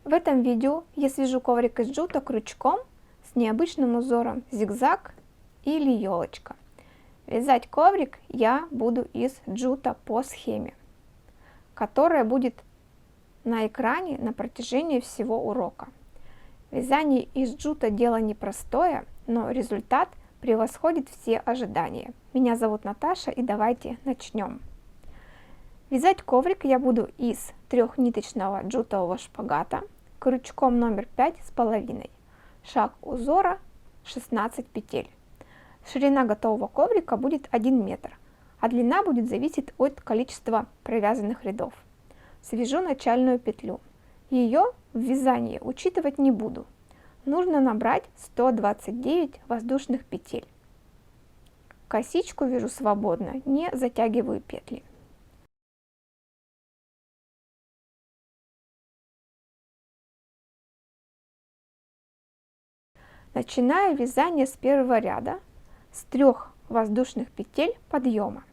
В этом видео я свяжу коврик из джута крючком с необычным узором зигзаг или елочка. Вязать коврик я буду из джута по схеме, которая будет на экране на протяжении всего урока. Вязание из джута дело непростое, но результат превосходит все ожидания. Меня зовут Наташа, и давайте начнем. Вязать коврик я буду из трехниточного джутового шпагата крючком номер 5,5. Шаг узора 16 петель. Ширина готового коврика будет 1 метр, а длина будет зависеть от количества провязанных рядов. Свяжу начальную петлю. Ее в вязании учитывать не буду. Нужно набрать 129 воздушных петель. Косичку вяжу свободно, не затягиваю петли. Начинаю вязание с первого ряда с 3 воздушных петель подъема.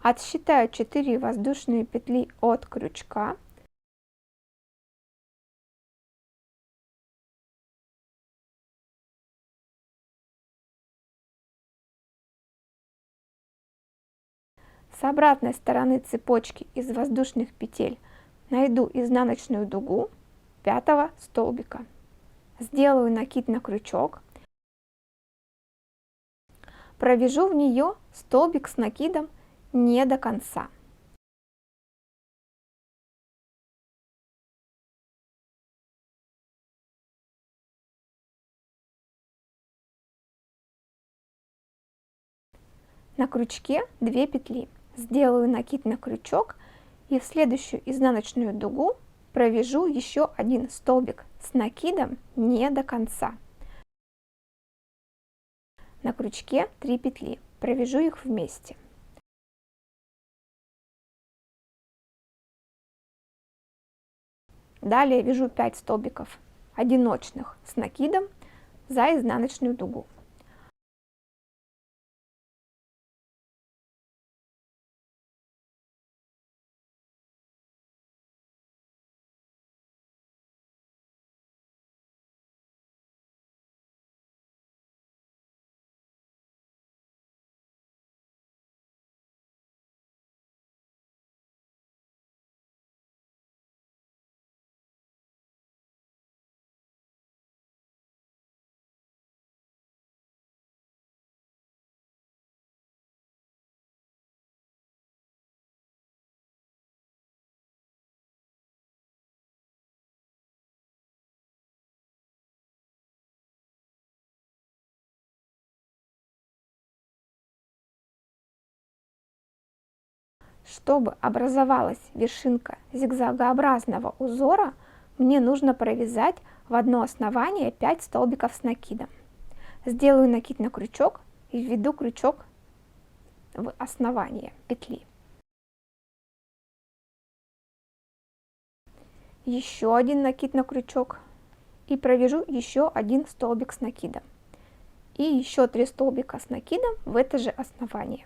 Отсчитаю 4 воздушные петли от крючка. С обратной стороны цепочки из воздушных петель найду изнаночную дугу 5-го столбика. Сделаю накид на крючок. Провяжу в нее столбик с накидом не до конца. На крючке 2 петли. Сделаю накид на крючок и в следующую изнаночную дугу провяжу еще один столбик с накидом не до конца. На крючке 3 петли. Провяжу их вместе. Далее вяжу 5 столбиков одиночных с накидом за изнаночную дугу. Чтобы образовалась вершинка зигзагообразного узора, мне нужно провязать в одно основание 5 столбиков с накидом. Сделаю накид на крючок и введу крючок в основание петли. Еще один накид на крючок и провяжу еще один столбик с накидом. И еще 3 столбика с накидом в это же основание.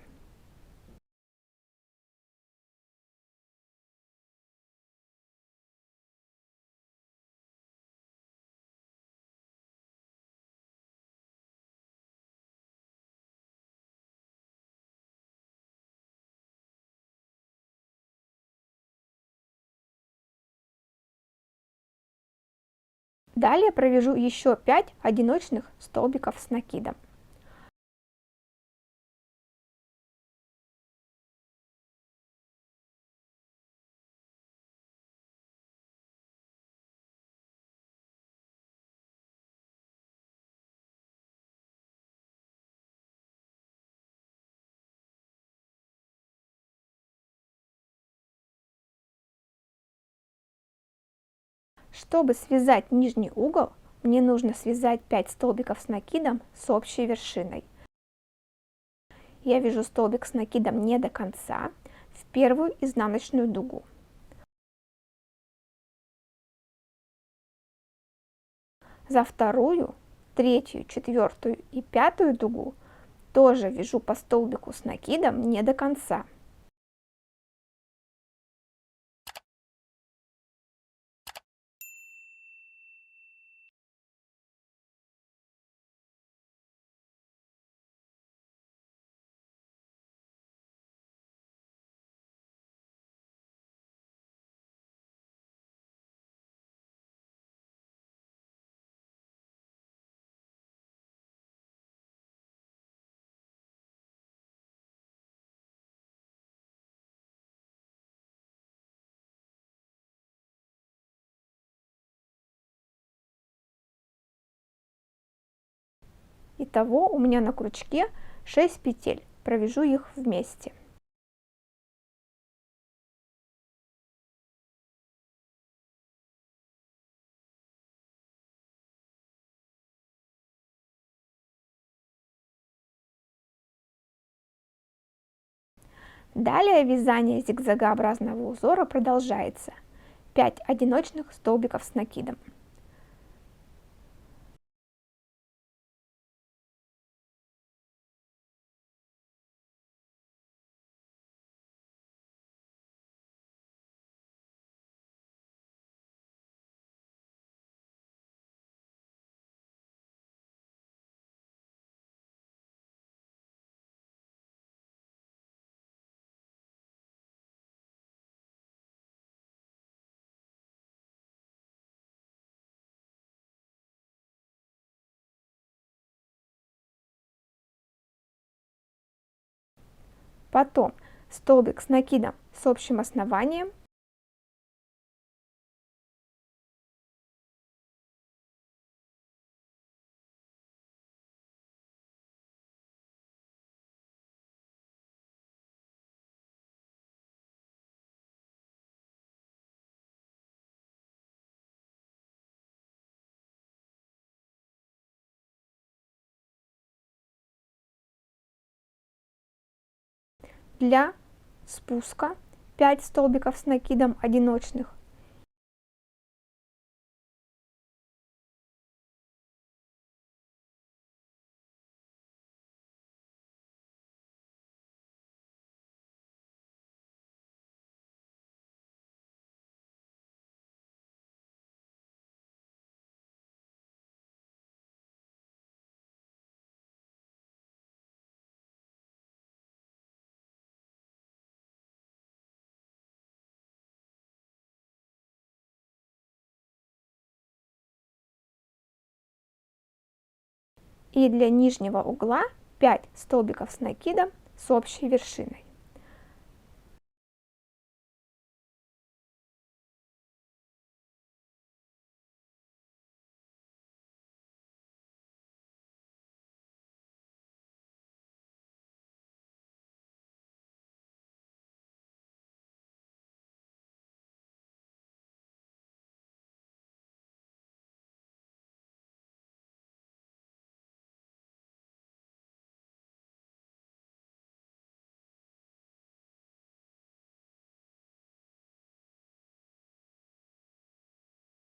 Далее провяжу еще 5 одиночных столбиков с накидом. Чтобы связать нижний угол, мне нужно связать 5 столбиков с накидом с общей вершиной. Я вяжу столбик с накидом не до конца в первую изнаночную дугу. За вторую третью, четвертую и пятую дугу тоже вяжу по столбику с накидом не до конца. Итого у меня на крючке 6 петель, провяжу их вместе. Далее вязание зигзагообразного узора продолжается. 5 одиночных столбиков с накидом. Потом столбик с накидом с общим основанием. Для спуска 5 столбиков с накидом одиночных. И для нижнего угла 5 столбиков с накидом с общей вершиной.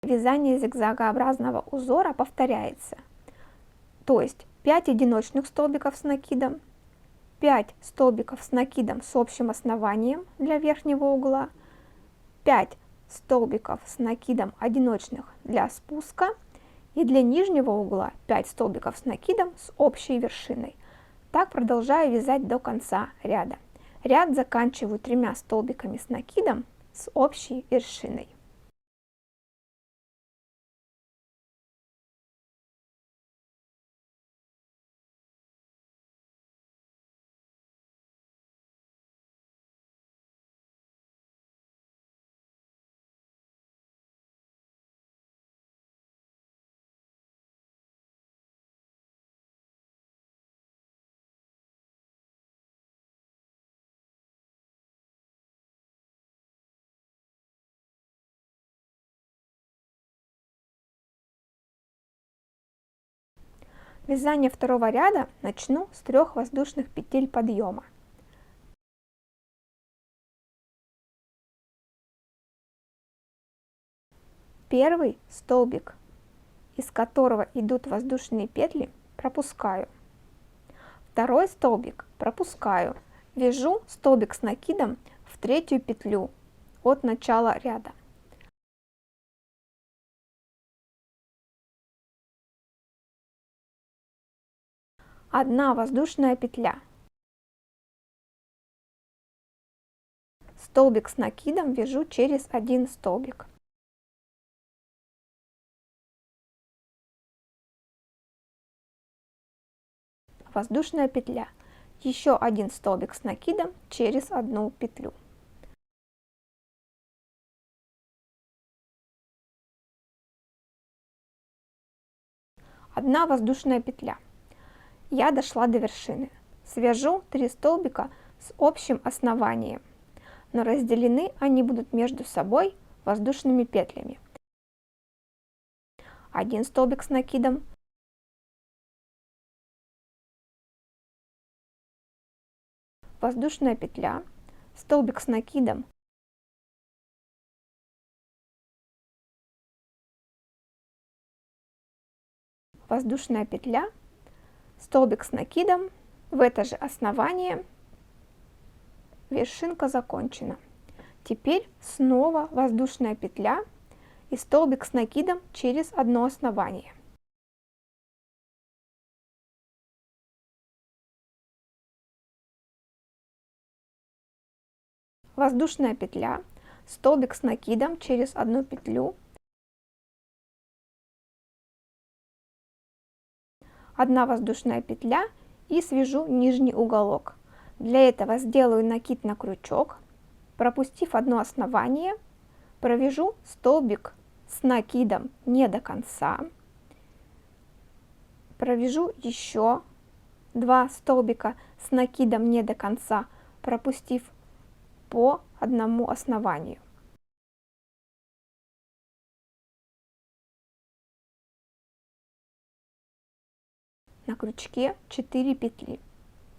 Вязание зигзагообразного узора повторяется. То есть 5 одиночных столбиков с накидом, 5 столбиков с накидом с общим основанием для верхнего угла, 5 столбиков с накидом одиночных для спуска и для нижнего угла 5 столбиков с накидом с общей вершиной. Так продолжаю вязать до конца ряда. Ряд заканчиваю 3 столбиками с накидом с общей вершиной. Вязание второго ряда начну с 3 воздушных петель подъема. Первый столбик из которого идут воздушные петли, пропускаю. Второй столбик пропускаю. Вяжу столбик с накидом в третью петлю от начала ряда. Одна воздушная петля. Столбик с накидом вяжу через один столбик. Воздушная петля. Еще один столбик с накидом через одну петлю. Одна воздушная петля. Я дошла до вершины. Свяжу 3 столбика с общим основанием, но разделены они будут между собой воздушными петлями. Один столбик с накидом, воздушная петля, столбик с накидом, воздушная петля, столбик с накидом, в это же основание, вершинка закончена. Теперь снова воздушная петля и столбик с накидом через одно основание. Воздушная петля, столбик с накидом через одну петлю, одна воздушная петля и свяжу нижний уголок. Для этого сделаю накид на крючок, пропустив одно основание, провяжу столбик с накидом не до конца, провяжу еще 2 столбика с накидом не до конца, пропустив по одному основанию. На крючке 4 петли,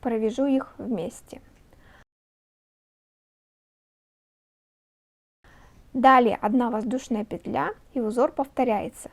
провяжу их вместе. Далее одна воздушная петля и узор повторяется.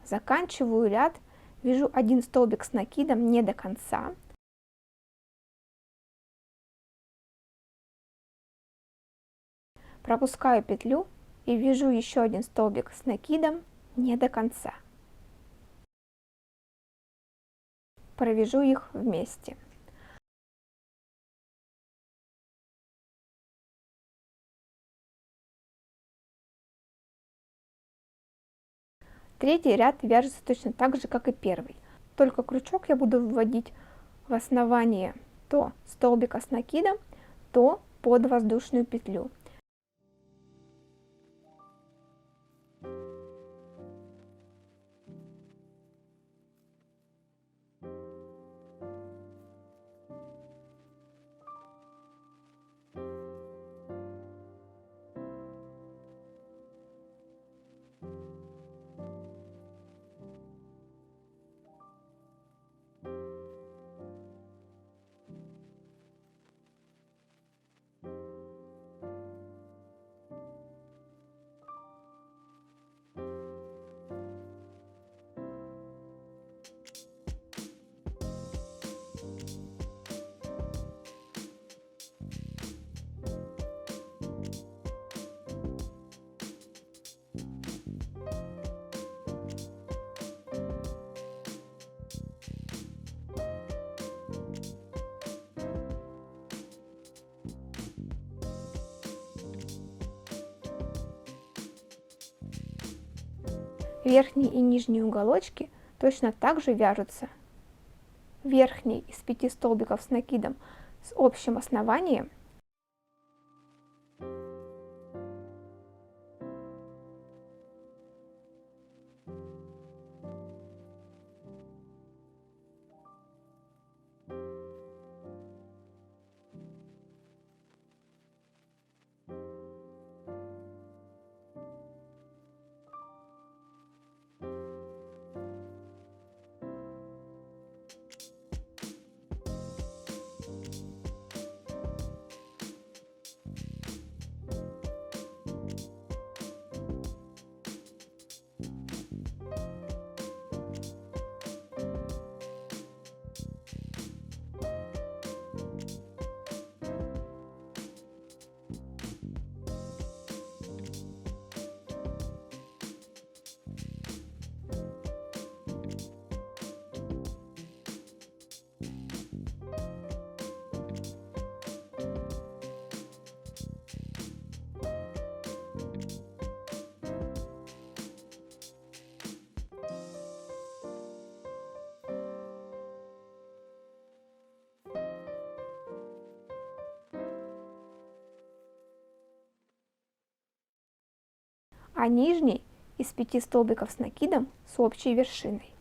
Заканчиваю ряд, вяжу один столбик с накидом не до конца. Пропускаю петлю и вяжу еще один столбик с накидом не до конца. Провяжу их вместе. Третий ряд вяжется точно так же, как и первый, только крючок я буду вводить в основание то столбика с накидом, то под воздушную петлю. Верхние и нижние уголочки точно так же вяжутся. Верхний из 5 столбиков с накидом с общим основанием. А нижний из 5 столбиков с накидом с общей вершиной.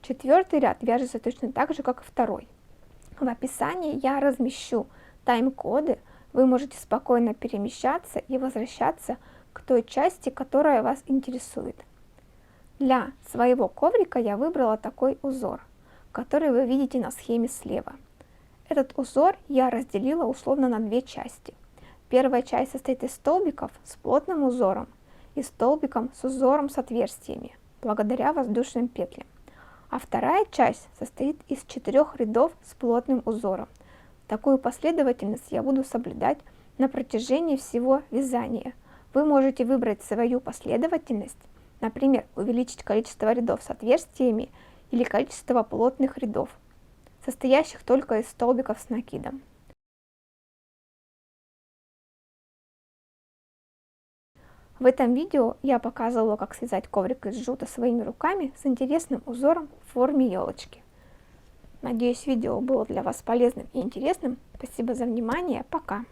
Четвертый ряд вяжется точно так же, как и второй. В описании я размещу тайм-коды, вы можете спокойно перемещаться и возвращаться к той части, которая вас интересует. Для своего коврика я выбрала такой узор, который вы видите на схеме слева. Этот узор я разделила условно на две части. Первая часть состоит из столбиков с плотным узором и столбиком с узором с отверстиями, благодаря воздушным петлям. А вторая часть состоит из 4 рядов с плотным узором. Такую последовательность я буду соблюдать на протяжении всего вязания. Вы можете выбрать свою последовательность, например, увеличить количество рядов с отверстиями или количество плотных рядов, состоящих только из столбиков с накидом. В этом видео я показывала, как связать коврик из джута своими руками с интересным узором в форме елочки. Надеюсь, видео было для вас полезным и интересным. Спасибо за внимание. Пока!